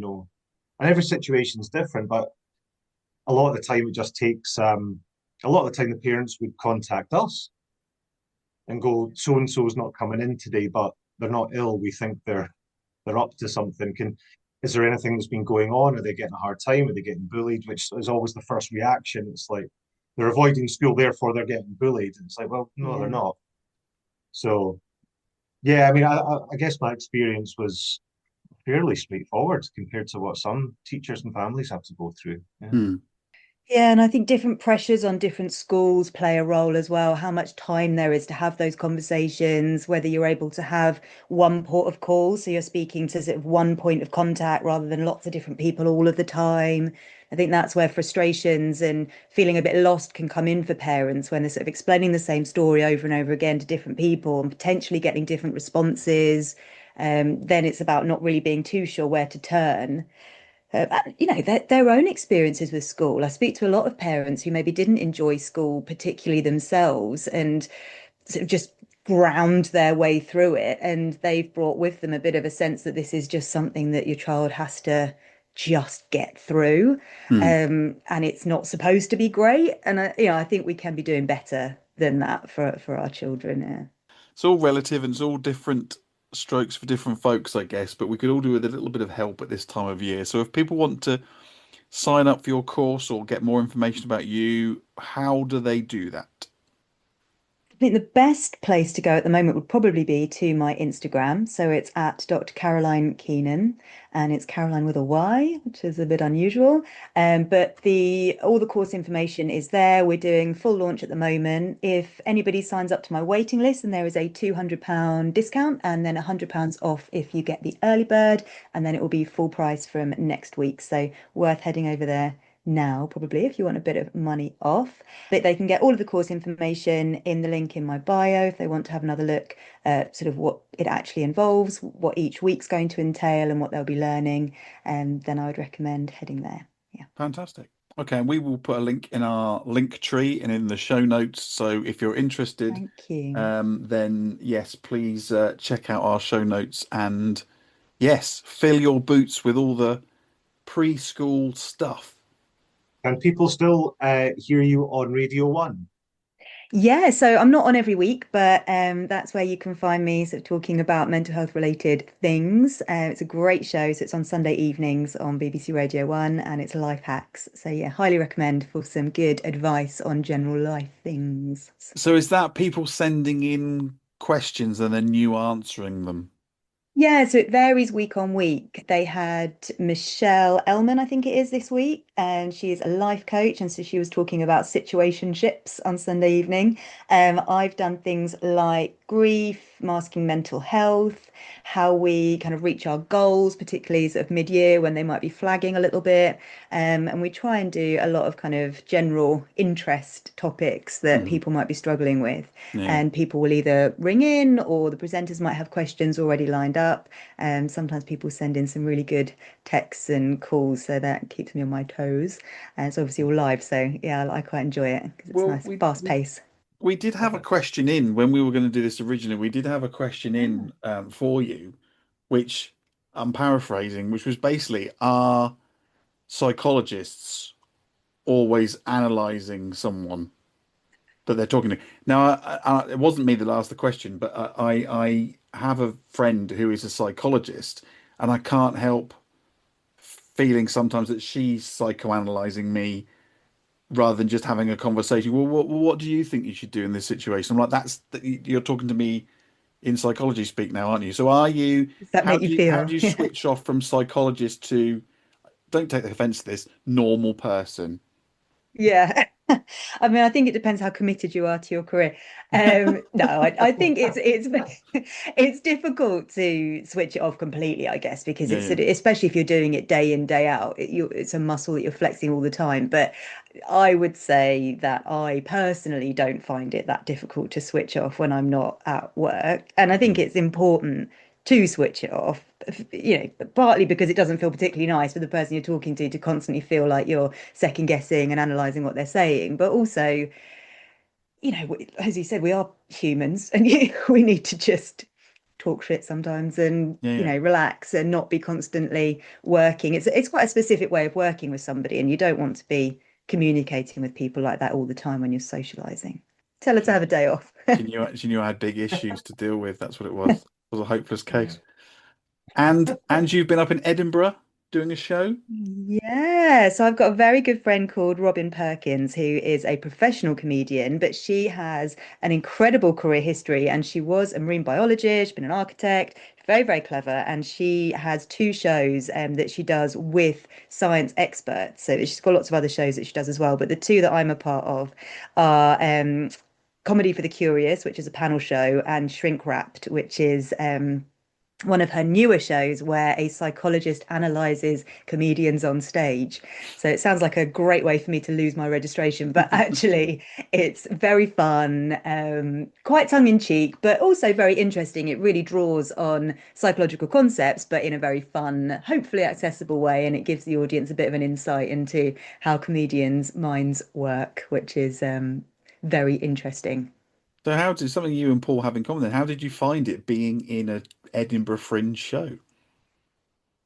and every situation's different, but a lot of the time it just takes a lot of the time the parents would contact us and go, so and so's not coming in today, but they're not ill. We think they're up to something. Is there anything that's been going on? Are they getting a hard time? Are they getting bullied? Which is always the first reaction. It's like they're avoiding school, therefore they're getting bullied. And it's like, well, no, they're Yeah. not. So yeah, I mean, I guess my experience was fairly straightforward compared to what some teachers and families have to go through. Yeah. Hmm. Yeah, and I think different pressures on different schools play a role as well. How much time there is to have those conversations, whether you're able to have one port of call, so you're speaking to sort of one point of contact rather than lots of different people all of the time. I think that's where frustrations and feeling a bit lost can come in for parents when they're sort of explaining the same story over and over again to different people and potentially getting different responses. Then it's about not really being too sure where to turn. Their own experiences with school. I speak to a lot of parents who maybe didn't enjoy school particularly themselves and sort of just ground their way through it. And they've brought with them a bit of a sense that this is just something that your child has to just get through. Hmm. And it's not supposed to be great. And I think we can be doing better than that for our children. Yeah. It's all relative and it's all different strokes for different folks, I guess, but we could all do with a little bit of help at this time of year. So if people want to sign up for your course or get more information about you, how do they do that? I think the best place to go at the moment would probably be to my Instagram. So it's at Dr. Carolyne Keenan, and it's Caroline with a Y, which is a bit unusual. But the all the course information is there. We're doing full launch at the moment. If anybody signs up to my waiting list, then there is a £200 discount and then £100 off if you get the early bird, and then it will be full price from next week. So worth heading over there now, probably, if you want a bit of money off. But they can get all of the course information in the link in my bio if they want to have another look at sort of what it actually involves, what each week's going to entail, and what they'll be learning. And then I would recommend heading there. Yeah. Fantastic. Okay, and we will put a link in our link tree and in the show notes. So if you're interested, Thank you. then yes, please check out our show notes and yes, fill your boots with all the preschool stuff. Can people still hear you on Radio 1? Yeah, so I'm not on every week, but that's where you can find me sort of talking about mental health related things. It's a great show. So it's on Sunday evenings on BBC Radio 1 and it's life hacks. So yeah, highly recommend for some good advice on general life things. So is that people sending in questions and then you answering them? Yeah, so it varies week on week. They had Michelle Ellman, I think it is this week, and she is a life coach. And so she was talking about situationships on Sunday evening. I've done things like grief, masking mental health, how we kind of reach our goals, particularly sort of mid-year when they might be flagging a little bit. And we try and do a lot of kind of general interest topics that Hmm. people might be struggling with. Yeah. And people will either ring in or the presenters might have questions already lined up. Sometimes people send in some really good texts and calls, so that keeps me on my toes. And it's obviously all live, so yeah, I quite enjoy it because it's Well, nice, fast pace. we did have a question in when we were going to do this originally. We did have a question Yeah. in for you, which I'm paraphrasing, which was basically, are psychologists always analyzing someone that they're talking to? Now, it wasn't me that asked the question, but I have a friend who is a psychologist, and I can't help feeling sometimes that she's psychoanalyzing me rather than just having a conversation. Well, what do you think you should do in this situation? I'm like, you're talking to me in psychology speak now, aren't you? So are you, Does that make you how feel? do you Yeah. switch off from psychologist to, don't take offense to this, normal person? Yeah. I mean, I think it depends how committed you are to your career. No, I think it's it's difficult to switch it off completely, I guess, because Yeah, it's yeah. especially if you're doing it day in, day out, it's a muscle that you're flexing all the time. But I would say that I personally don't find it that difficult to switch off when I'm not at work. And I think Mm. it's important to switch it off, partly because it doesn't feel particularly nice for the person you're talking to constantly feel like you're second guessing and analyzing what they're saying, but also you know, as you said, we are humans, and we need to just talk shit sometimes, and relax and not be constantly working. It's quite a specific way of working with somebody, and you don't want to be communicating with people like that all the time when you're socializing. Tell her to have a day off. She knew I had big issues to deal with. That's what it was. It was a hopeless case. And you've been up in Edinburgh doing a show? Yeah, so I've got a very good friend called Robin Perkins, who is a professional comedian, but she has an incredible career history, and she was a marine biologist, she's been an architect, very, very clever, and she has two shows that she does with science experts. So she's got lots of other shows that she does as well, but the two that I'm a part of are Comedy for the Curious, which is a panel show, and Shrink Wrapped, which is one of her newer shows where a psychologist analyzes comedians on stage. So it sounds like a great way for me to lose my registration, but actually it's very fun, quite tongue-in-cheek, but also very interesting. It really draws on psychological concepts, but in a very fun, hopefully accessible way, and it gives the audience a bit of an insight into how comedians' minds work, which is very interesting. So how did something you and Paul have in common then? How did you find it being in a Edinburgh Fringe show?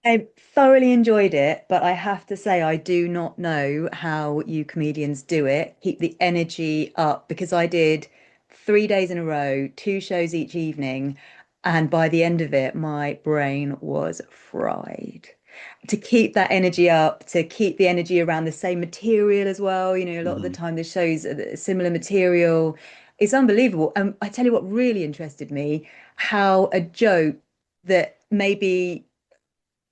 I thoroughly enjoyed it, but I have to say I do not know how you comedians do it. Keep the energy up, because I did 3 days in a row, two shows each evening, and by the end of it, my brain was fried. To keep that energy up, to keep the energy around the same material as well. You know, a lot of the time the shows are similar material. It's unbelievable. And I tell you what really interested me, how a joke that maybe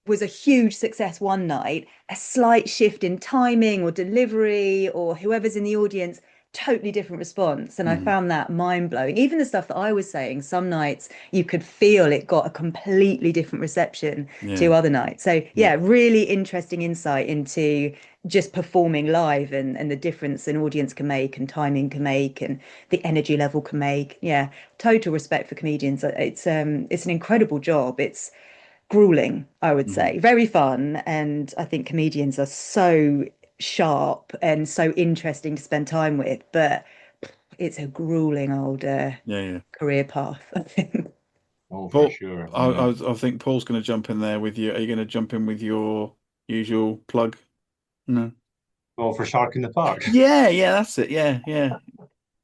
was a huge success one night, a slight shift in timing or delivery or whoever's in the audience, totally different response. And I found that mind blowing. Even the stuff that I was saying, some nights you could feel it got a completely different reception to other nights. So yeah, really interesting insight into just performing live, and the difference an audience can make and timing can make and the energy level can make. Yeah, total respect for comedians. It's an incredible job. It's grueling, I would say. Very fun. And I think comedians are so sharp and so interesting to spend time with, but it's a grueling old career path, I think. Oh, Paul, for sure. I think Paul's going to jump in there with you. Are you going to jump in with your usual plug? No. Well, for Shark in the Park. Yeah, that's it. Yeah.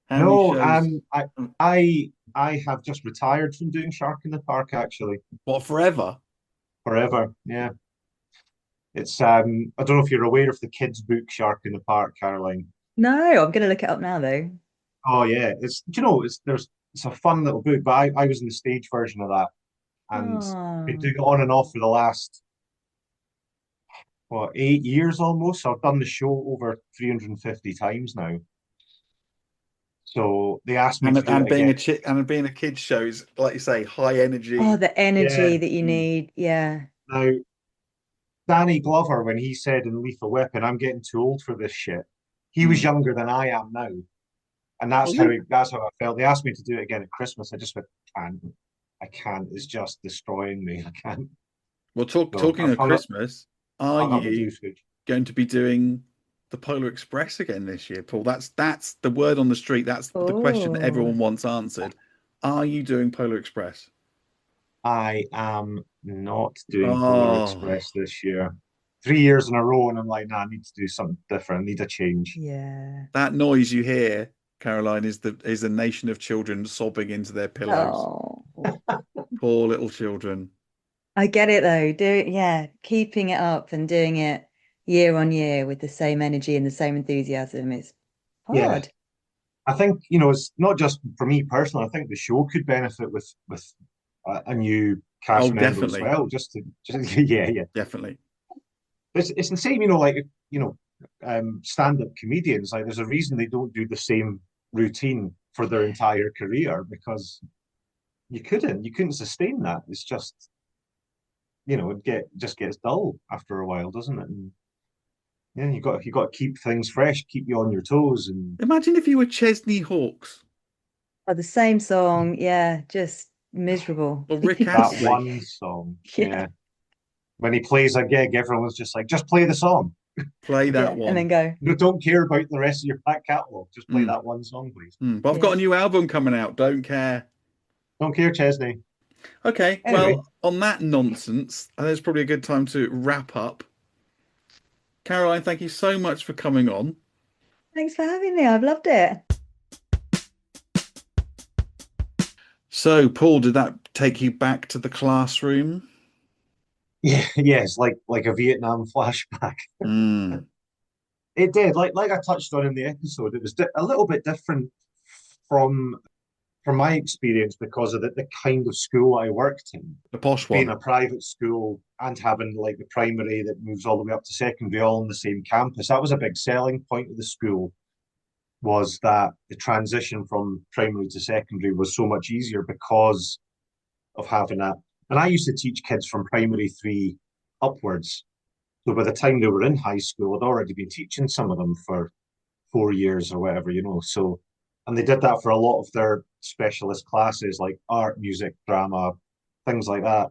How No, many shows? I have just retired from doing Shark in the Park, actually. What, forever? Forever, yeah. It's I don't know if you're aware of the kids' book Shark in the Park, Caroline. No, I'm going to look it up now, though. Oh yeah, it's a fun little book, but I was in the stage version of that, and been doing it on and off for the last 8 years almost. So I've done the show over 350 times now. So they asked me to do And it being again. being a kids show is, like you say, high energy. Oh, the energy Yeah. that you need. Yeah. Now, Danny Glover, when he said in Lethal Weapon, "I'm getting too old for this shit," he was younger than I am now, and that's how I felt. They asked me to do it again at Christmas. I just went, I can't. It's just destroying me. I can't. Well, So talking of Christmas, are hung up with you Scrooge. going to be doing the Polar Express again this year, Paul? That's the word on the street. That's the question that everyone wants answered. Are you doing Polar Express? I am not doing Polar Oh, Express this year. 3 years in a row, and I'm like, nah, I need to do something different. I need a change. Yeah. that noise you hear, Caroline, is a nation of children sobbing into their pillows. Oh, Poor little children. I get it though. Keeping it up and doing it year on year with the same energy and the same enthusiasm is Yeah. hard. I think, it's not just for me personally. I think the show could benefit with a new cast member as Definitely. well. Yeah. Definitely. It's the same, stand-up comedians. Like, there's a reason they don't do the same routine for their entire career, because you couldn't sustain that. It's just, it just gets dull after a while, doesn't it? And yeah, you got to keep things fresh, keep you on your toes, and Imagine if you were Chesney Hawkes Oh, the same song, yeah, just miserable. or Rick that Astley. one song. Yeah. Yeah. When he plays a gig, everyone's just like, just play the song. Play that and one. then go. You don't care about the rest of your back catalogue. Just play Mm. that one song, please. But I've got a new album coming out. Don't care. Don't care, Chesney. Okay, Anyway. well, on that nonsense, there's probably a good time to wrap up. Caroline, thank you so much for coming on. Thanks for having me. I've loved it. So, Paul, did that take you back to the classroom? Yeah, yes, like a Vietnam flashback. Mm. It did. Like I touched on in the episode, it was a little bit different from from my experience because of the kind of school I worked in. The posh Being one. a private school and having like the primary that moves all the way up to secondary all on the same campus, that was a big selling point of the school, was that the transition from primary to secondary was so much easier because of having that. And I used to teach kids from primary three upwards. So by the time they were in high school, I'd already been teaching some of them for 4 years or whatever, you know. So, and they did that for a lot of their specialist classes like art, music, drama, things like that.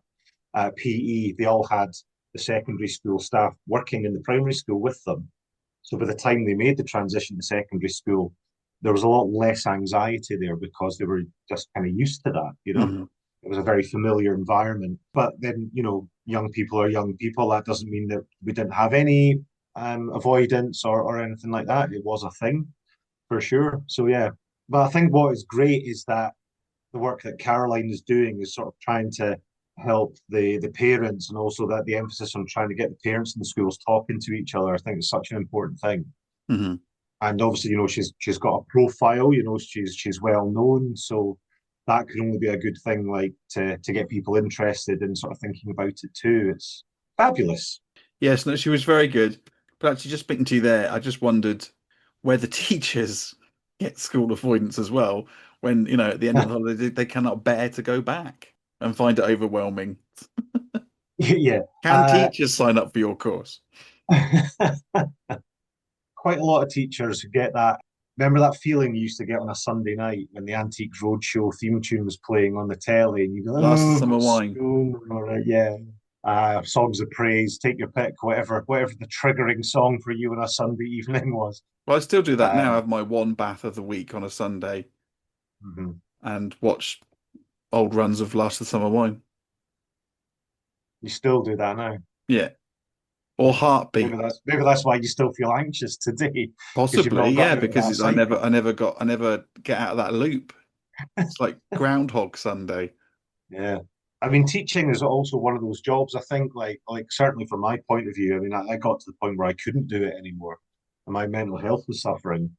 PE, they all had the secondary school staff working in the primary school with them. So by the time they made the transition to secondary school, there was a lot less anxiety there because they were just kind of used to that, you know. Mhm. It was a very familiar environment. But then, you know, young people are young people. That doesn't mean that we didn't have any avoidance or anything like that. It was a thing for sure. So yeah. But I think what is great is that the work that Caroline is doing is sort of trying to help the parents, and also that the emphasis on trying to get the parents in the schools talking to each other. I think is such an important thing. Mhm. And obviously, you know, she's got a profile, you know, she's well known. So that could only be a good thing, like to get people interested in sort of thinking about it too. It's fabulous. Yes, no, she was very good. But actually, just speaking to you there, I just wondered whether teachers get school avoidance as well when, you know, at the end of the holiday, they cannot bear to go back and find it overwhelming. Yeah. Can teachers sign up for your course? Quite a lot of teachers get that. Remember that feeling you used to get on a Sunday night when the Antiques Roadshow theme tune was playing on the telly, and you go, Last of "Oh, I've summer got wine. school." All right, yeah. Songs of praise, take your pick, whatever the triggering song for you on a Sunday evening was. Well, I still do that now. I Um, have my one bath of the week on a Sunday mhm. and watch old runs of Last of Summer Wine. You still do that now. Yeah. Or Heartbeat. Maybe that's why you still feel anxious today because you've Possibly, not got yeah, out of because that I never get out of that loop. It's like Groundhog Sunday. Yeah. I mean, teaching is also one of those jobs, I think, like certainly from my point of view, I mean, I got to the point where I couldn't do it anymore and my mental health was suffering.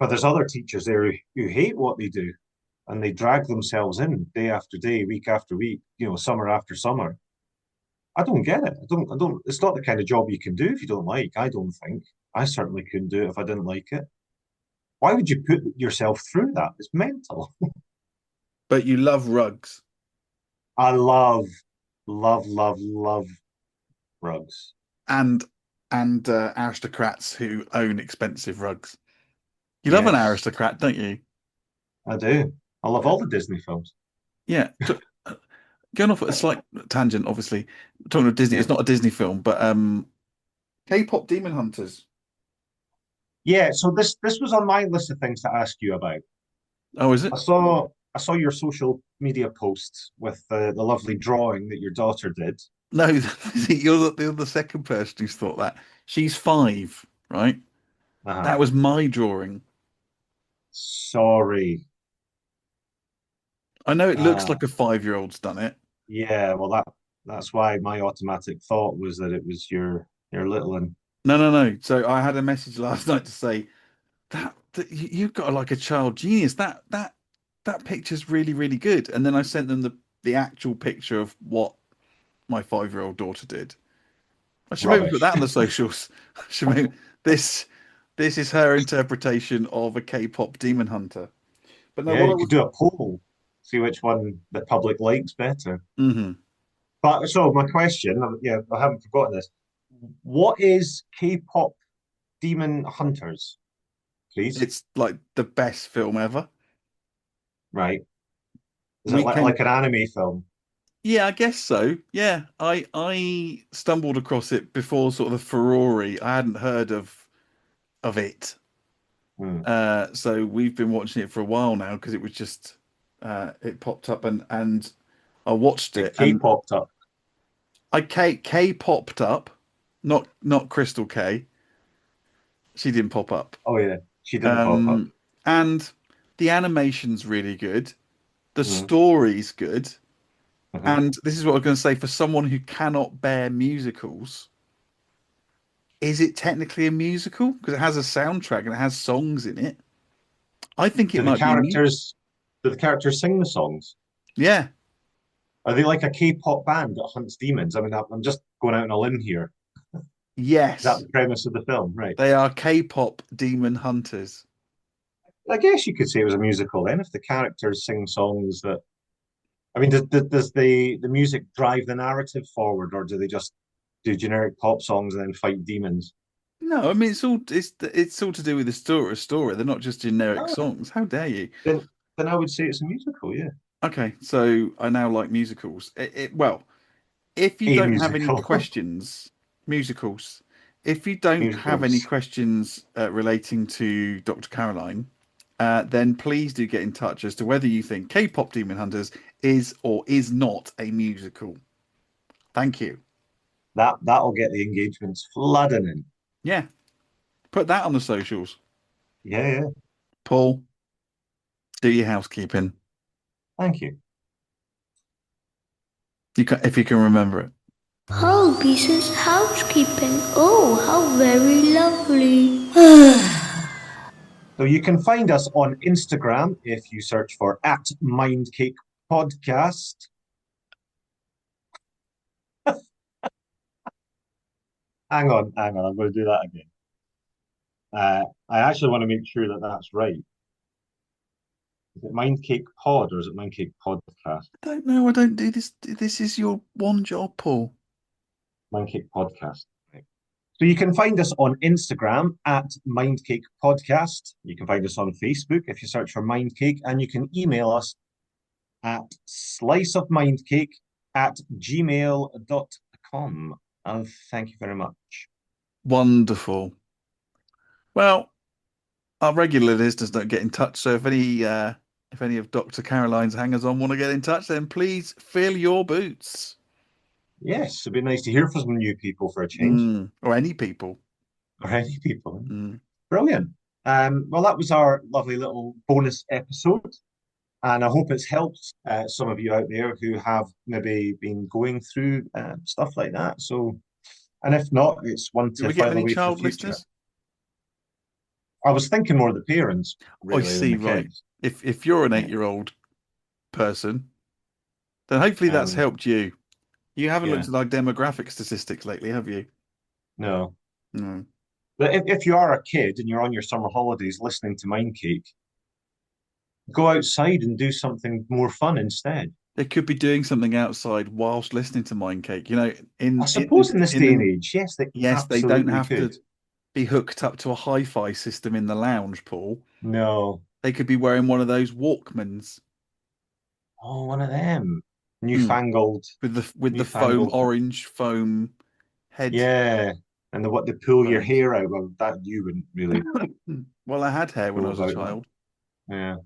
But there's other teachers there who hate what they do and they drag themselves in day after day, week after week, you know, summer after summer. I don't get it. I don't, it's not the kind of job you can do if you don't like, I don't think. I certainly couldn't do it if I didn't like it. Why would you put yourself through that? It's mental. But you love rugs. I love rugs. and aristocrats who own expensive rugs. You love an Yes, aristocrat, don't you? I do. I love all the Disney films. Yeah. Going off at a slight tangent, obviously. Talking of Disney, Yeah. it's not a Disney film, but K-pop Demon Hunters. Yeah, so this was on my list of things to ask you about. Oh, is it? I saw your social media posts with the lovely drawing that your daughter did. No, you're the second person who's thought that. She's 5, right? Uh-huh. That was my drawing. Sorry. I know it looks Uh, like a 5-year-old's done it. yeah, well that's why my automatic thought was that it was your little one. No. So I had a message last night to say that you've got like a child genius. That picture's really, really good. And then I sent them the actual picture of what my 5-year-old daughter did. I should maybe put Rubbish. that on the socials. I should maybe this this is her interpretation of a K-pop demon hunter. But no, Yeah, what I you could was do a poll, see which one the public likes better. Mhm. But so my question, yeah, I haven't forgotten this. What is K-pop Demon Hunters, please? It's like the best film ever. Right. Is it We came like an anime film? Yeah, I guess so. Yeah, I stumbled across it before sort of the furore. I hadn't heard of it. Hmm. So we've been watching it for a while now because it was just it popped up and I watched It it K and popped up. K popped up, not Crystal K. She didn't pop up. Oh yeah, she didn't pop up. Um, and the animation's really good. The Hmm. story's good. Hmm. And this is what I was going to say for someone who cannot bear musicals, is it technically a musical? Because it has a soundtrack and it has songs in it. I think it Do the might be a musical. characters do the characters sing the songs? Yeah. Are they like a K-pop band that hunts demons? I mean, I'm just going out on a limb here. Is that Yes. the premise of the film? Right. They are K-pop demon hunters. I guess you could say it was a musical then, if the characters sing songs that. I mean, does the music drive the narrative forward, or do they just do generic pop songs and then fight demons? No, I mean it's all to do with the story. They're not just generic Oh, songs. How dare you? then I would say it's a musical, yeah. Okay, so I now like musicals. Well, if you A don't have any musical. questions, musicals. If you don't have any Musicals. questions relating to Dr. Caroline, then please do get in touch as to whether you think K-pop Demon Hunters is or is not a musical. Thank you. That'll get the engagements flooding in. Yeah, put that on the socials. Yeah, yeah. Paul, do your housekeeping. Thank you. If you can remember it. Holgis's housekeeping. Oh, how very lovely. So you can find us on Instagram if you search for @MindCake Podcast. Hang on. I'm going to do that again. I actually want to make sure that that's right. Is it Mindcake Pod or is it Mindcake Podcast? I don't know. I don't do this. This is your one job, Paul. Mindcake Podcast. Right. So you can find us on Instagram @Mindcake Podcast. You can find us on Facebook if you search for Mindcake, and you can email us at sliceofmindcake@gmail.com. And thank you very much. Wonderful. Well, our regular listeners don't get in touch. So if any of Dr. Caroline's hangers-on want to get in touch, then please fill your boots. Yes, it'd be nice to hear from some new people for a change. Or any people. Or any people. Mm. Brilliant. Well, that was our lovely little bonus episode. And I hope it's helped some of you out there who have maybe been going through stuff like that. So, and if not, it's one Do to we get file any away for the child future. listeners? I was thinking more of the parents, I really, see, than the right. kids. If you're an Yeah. 8-year-old person, then hopefully that's helped you. You haven't Yeah. looked at our demographic statistics lately, have you? No. No. But if you are a kid and you're on your summer holidays listening to Mindcake, go outside and do something more fun instead. They could be doing something outside whilst listening to Mindcake. You know, I suppose in this day and age, yes, they yes, they don't absolutely have could. to be hooked up to a hi-fi system in the lounge, Paul. No. They could be wearing one of those Walkmans Oh, one of them. Newfangled. with the foam, Newfangled. orange foam head. Yeah. And what they pull your Right. hair out. Well, that you wouldn't really Well, I had hair when I know was a about child. that. Yeah.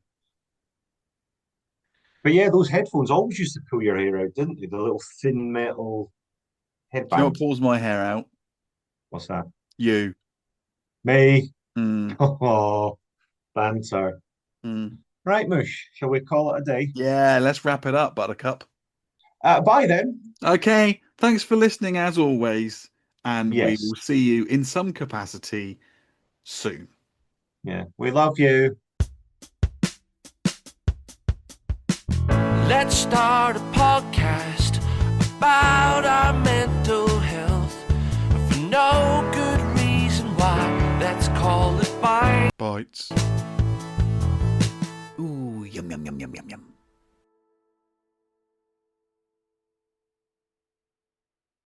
But yeah, those headphones always used to pull your hair out, didn't they? The little thin metal Do you know what headband. pulls my hair out? What's that? You. Me. Mm, Oh, banter. mm. Right, Mush, shall we call it a day? Yeah, let's wrap it up, Buttercup. Bye then. Okay, thanks for listening as always, and we Yes. will see you in some capacity soon. Yeah, we love you. Let's start a podcast about our mental health for no good reason why. Let's call it Bites. Bites.